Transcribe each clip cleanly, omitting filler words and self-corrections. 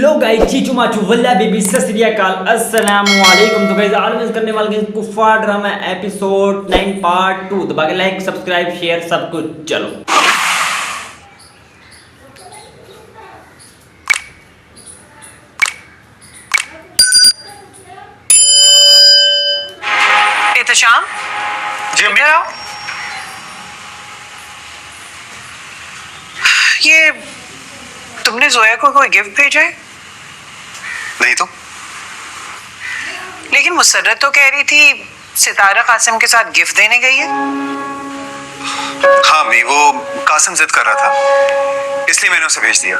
लो guys चीचू Machu वल्ला baby सत श्री अकाल अस्सलाम वालेकुम। तो गाइस आज मैं करने वाला हूं कुफार ड्रामा एपिसोड 9 पार्ट 2। दबा के लाइक सब्सक्राइब शेयर सब कुछ। चलो एहतशाम जी अम्मी आओ। ये तुमने जोया को कोई गिफ्ट भेजा है? नहीं तो लेकिन मुसर्रत तो कह रही थी सितारा कासिम के साथ गिफ्ट देने गई है। हाँ अम्मी, वो कासिम जिद कर रहा था इसलिए मैंने उसे भेज दिया।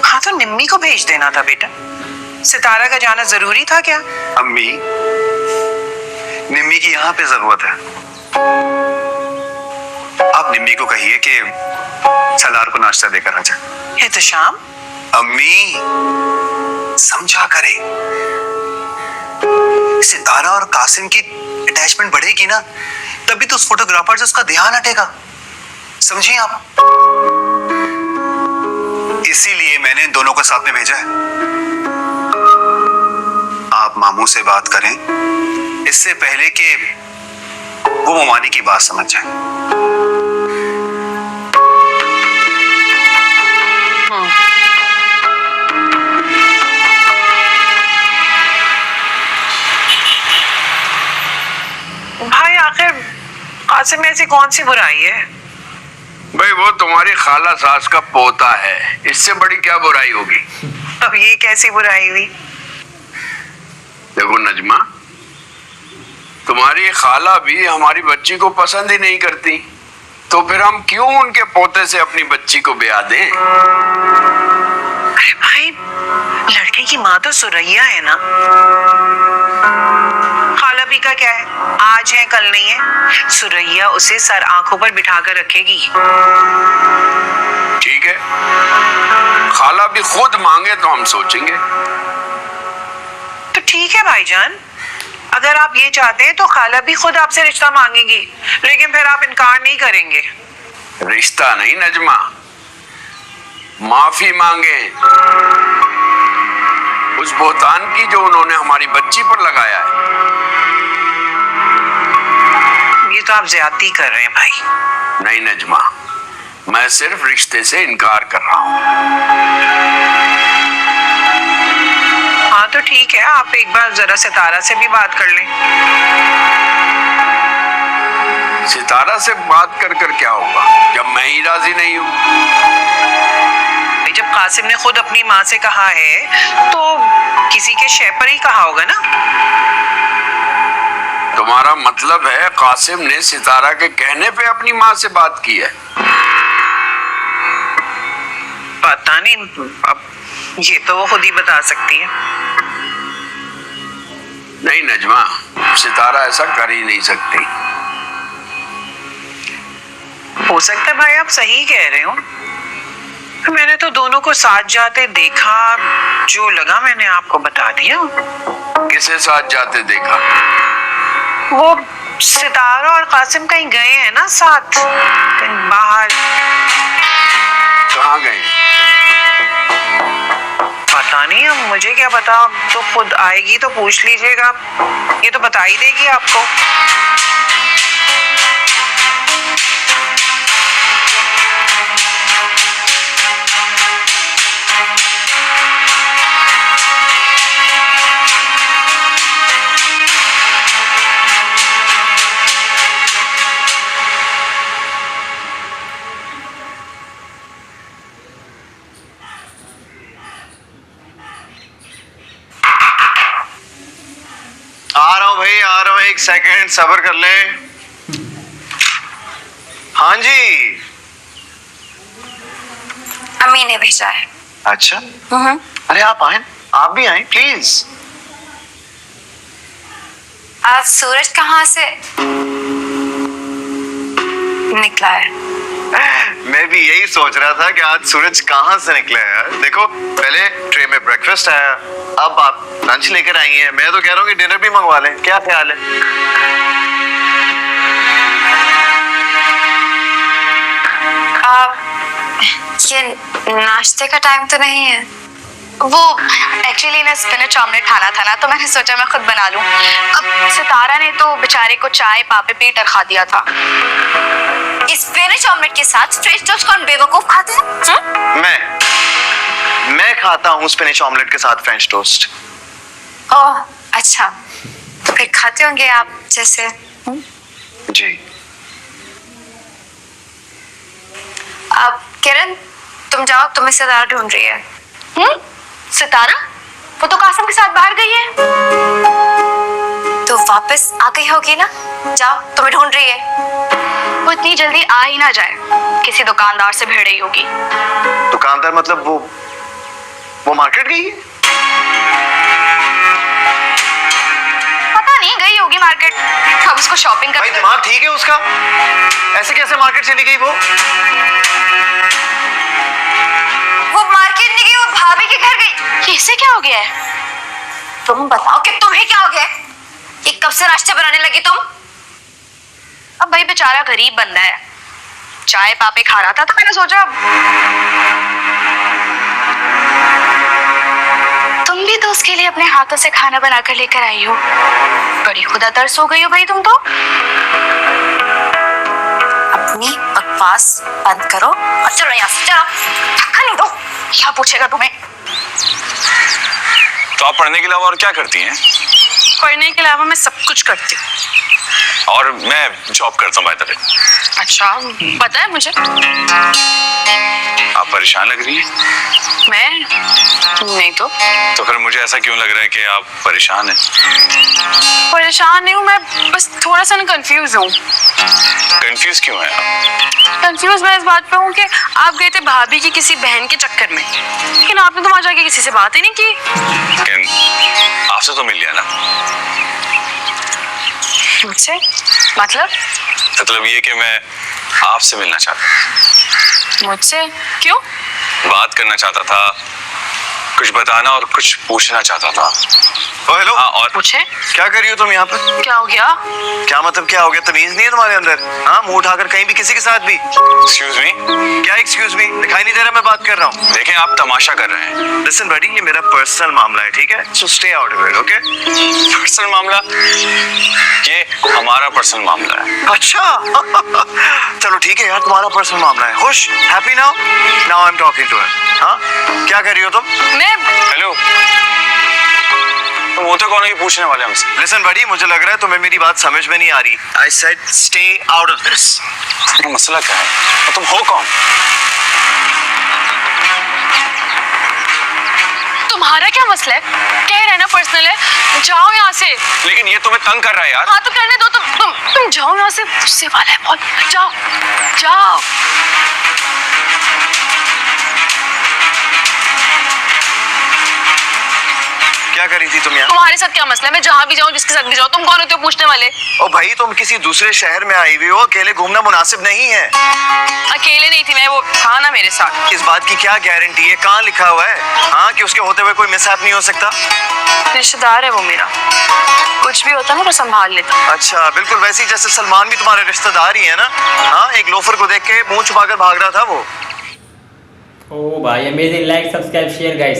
हाँ तो निम्मी को भेज देना था बेटा, सितारा का जाना जरूरी था क्या? अम्मी निम्मी की यहाँ पे जरूरत है। आप निम्मी को कहिए कि सलार को नाश्ता देकर आ जाए। एहतशाम अम्मी समझा करें, सितारा और कासिम की अटैचमेंट बढ़ेगी ना, तभी तो उस फोटोग्राफर से उसका ध्यान हटेगा। समझिए आप, इसीलिए मैंने दोनों को साथ में भेजा है। आप मामू से बात करें इससे पहले कि वो ममानी की बात समझ जाए। भाई आखिर कासिम में ऐसी कौन सी बुराई है? भाई वो तुम्हारी खाला सास का पोता है, इससे बड़ी क्या बुराई होगी। अब ये कैसी बुराई हुई? देखो नजमा, तुम्हारी खाला भी हमारी बच्ची को पसंद ही नहीं करती, तो फिर हम क्यों उनके पोते से अपनी बच्ची को ब्याह दें। अरे भाई लड़के की माँ तो सुरैया है ना, खाला भी का क्या है, आज है कल नहीं है। सुरैया उसे सर आंखों पर बिठाकर रखेगी। ठीक है, खाला भी खुद मांगे तो हम सोचेंगे। तो ठीक है भाईजान, अगर आप ये चाहते हैं तो खाला भी खुद आपसे रिश्ता मांगेगी, लेकिन फिर आप इनकार नहीं करेंगे। रिश्ता नहीं नजमा, माफी मांगे उस बोहतान की जो उन्होंने हमारी बच्ची पर लगाया है। ये तो आप ज्यादती कर रहे हैं भाई। नहीं नजमा, मैं सिर्फ रिश्ते से इनकार कर रहा हूं। हाँ तो ठीक है, आप एक बार जरा सितारा से भी बात कर लें। सितारा से बात कर कर क्या होगा जब मैं ही राजी नहीं हूं। जब कासिम ने खुद अपनी माँ से कहा है तो किसी के शय पर ही कहा होगा ना। तुम्हारा मतलब है कासिम ने सितारा के कहने पे अपनी माँ से बात की है? पता नहीं, अब ये तो वो खुद ही बता सकती है। नहीं नजमा, सितारा ऐसा कर ही नहीं सकती। हो सकता है भाई आप सही कह रहे हो, मैंने तो दोनों को साथ जाते देखा, जो लगा मैंने आपको बता दिया। किसे साथ जाते देखा? वो सितारा और कासिम कहीं गए हैं ना साथ, कहीं बाहर। कहाँ गए? पता नहीं, अब मुझे क्या पता, तो खुद आएगी तो पूछ लीजिएगा, ये तो बता ही देगी आपको। आ रहा हूँ भाई, आ रहा हूँ, एक सेकंड सब्र कर लें। हाँ जी, अम्मी ने भेजा है। अच्छा अरे आप आए, आप भी आए प्लीज। आज सूरज कहाँ से निकला है? मैं भी यही सोच रहा था कि आज सूरज कहाँ से निकला है यार। देखो पहले ट्रे में ब्रेकफास्ट आया, अब आप लंच लेकर आई हैं, मैं तो कह रहा हूँ कि डिनर भी मंगवा लें, क्या ख्याल है? ये नाश्ते का टाइम तो नहीं है। वो एक्चुअली ना स्पिनच ऑमलेट खाना था ना, तो मैंने सोचा मैं खुद बना लूं। अब सितारा ने तो बेचारे को चाय पापे पीटर खा दिया था। स्पिनच ऑमलेट के साथ फ्रेंच टोस्ट कौन बेवकूफ खाता है? मैं खाता हूँ स्पिनिच ऑमलेट के साथ फ्रेंच टोस्ट। ओह अच्छा, तो फिर खाते होंगे आप जैसे। जी। अब किरण तुम जाओ, तुम्हें सितारा ढूंढ रही है। सितारा? वो तो कासिम के साथ बाहर गई है। तो वापस आ गई होगी ना, जाओ तुम्हें ढूंढ रही है। वो इतनी जल्दी आ ही ना जाए, किसी दुकानदार से भिड़ रही होगी। दुकानदार मतलब वो मार्केट गई है? पता नहीं, गई होगी मार्केट। अब उसको शॉपिंग भाई कर। दिमाग ठीक है उसका? ऐसे कैसे मार्केट चली गई वो मार्केट नहीं गई, वो भाभी के घर गई। इससे क्या हो गया है? तुम बताओ कि तुम्हें क्या हो गया है? ये कब से नाश्ते बनाने लगी तुम? अब भाई बेचारा गरीब बंदा है, चाय पापे खा रहा था, तो मैंने सोचा तुम भी तो उसके लिए अपने हाथों से खाना बनाकर लेकर आई हो। बड़ी खुदा तरस हो गई हो भाई तुम तो। अपनी बकवास बंद करो और चलो यहाँ से, चलो। धक्का नहीं दो, क्या पूछेगा तुम्हें? तो आप पढ़ने के अलावा और क्या करती हैं? पढ़ने के अलावा मैं सब कुछ करती हूँ। और मैं जॉब करता हूँ बाय द वे। अच्छा, पता है मुझे। आप परेशान लग रही हैं। मैं नहीं तो फिर मुझे ऐसा क्यों लग रहा है कि आप परेशान हैं? परेशान नहीं हूँ, मैं बस थोड़ा सा कंफ्यूज हूँ। कंफ्यूज क्यों है आप? कंफ्यूज मैं इस बात पे हूँ कि आप गए थे भाभी की किसी बहन के चक्कर में, लेकिन आपने तो वहां जाके किसी से बात ही नहीं की। लेकिन आपसे तो मिल लिया ना। मुझसे? मतलब ये कि मैं आपसे मिलना चाहता। मुझसे क्यों? बात करना चाहता था, कुछ बताना और कुछ पूछना चाहता था। ओ हेलो। हाँ, और पूछे? क्या कर रही हो तुम यहाँ पर? क्या हो गया? क्या मतलब क्या हो गया? तमीज नहीं है तुम्हारे अंदर? हाँ, मुंह उठाकर कहीं भी किसी के साथ भी। Excuse me? क्या एक्सक्यूज मी? दिखाई नहीं दे रहा मैं बात कर रहा हूँ? देखें, आप तमाशा कर रहे हैं। लिसन बडी, ये मेरा पर्सनल मामला है, ठीक है? So stay out of it, okay? Personal मामला? ये हमारा पर्सनल मामला है। अच्छा। चलो ठीक है यार, तुम्हारा पर्सनल मामला है। खुश? Happy now? Now I am talking to her. हाँ, क्या कर रही हो तुम? मैं हेलो, तुम होते कौन है कि पूछने वाले हमसे? लिसन बडी, मुझे लग रहा है तुम्हें मेरी बात समझ में नहीं आ रही। I said stay out of this. मसला क्या है और तुम हो कौन? तुम्हारा क्या मसला है? कह रहे ना पर्सनल है, जाओ यहाँ से। लेकिन ये तुम्हें तंग कर रहा है यार। हाँ तो करने दो, तुम जाओ यहाँ से, गुस्से वाला है बहुत। जाओ जाओ। क्या कर रही थी तुम यहाँ? तुम्हारे साथ क्या मसला है? मैं जहाँ भी जाऊँ, जिसके साथ भी जाऊँ, तुम कौन होते हो पूछने वाले? ओ भाई, तुम किसी दूसरे शहर में आई हुई हो, अकेले घूमना मुनासिब नहीं है। अकेले नहीं थी मैं, वो था ना मेरे साथ। इस बात की क्या गारंटी है? कहाँ लिखा हुआ है हाँ कि उसके होते हुए कोई मिसहैप नहीं हो सकता? रिश्तेदार है वो मेरा, कुछ भी होता ना तो संभाल लेता। अच्छा, बिल्कुल वैसे ही जैसे सलमान भी तुम्हारे रिश्तेदार ही है ना। हाँ, एक लोफर को देख के मुंह छुपाकर भाग रहा था वो। ओ भाई amazing, like subscribe share guys.